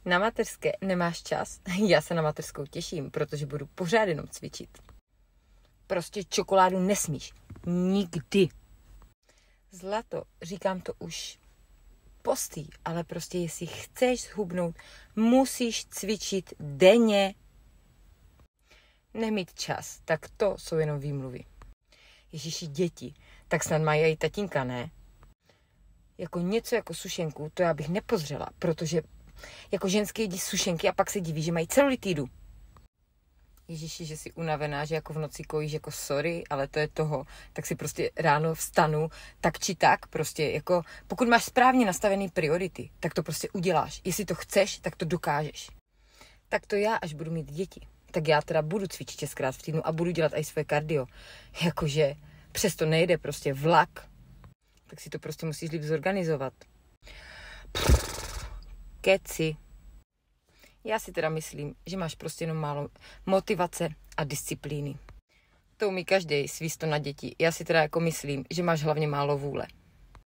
Na mateřské nemáš čas? Já se na mateřskou těším, protože budu pořád jenom cvičit. Prostě čokoládu nesmíš. Nikdy. Zlato, říkám to už postý, ale prostě jestli chceš zhubnout, musíš cvičit denně. Nemít čas, tak to jsou jenom výmluvy. Ježiši, děti, tak snad mají i tatínka, ne? Jako něco jako sušenku, to já bych nepozřela, protože jako ženské jedí sušenky a pak se diví, že mají celulitidu. Ježiši, že jsi unavená, že jako v noci kojíš, jako sorry, ale to je toho. Tak si prostě ráno vstanu, tak či tak, prostě jako pokud máš správně nastavený priority, tak to prostě uděláš. Jestli to chceš, tak to dokážeš. Tak to já, až budu mít děti, tak já teda budu cvičit 6krát v týdnu a budu dělat i své kardio. Jakože přesto nejde prostě vlak. Tak si to prostě musíš líp zorganizovat. Keci. Já si teda myslím, že máš prostě jenom málo motivace a disciplíny. To umí každý svíst to na děti. Já si teda jako myslím, že máš hlavně málo vůle.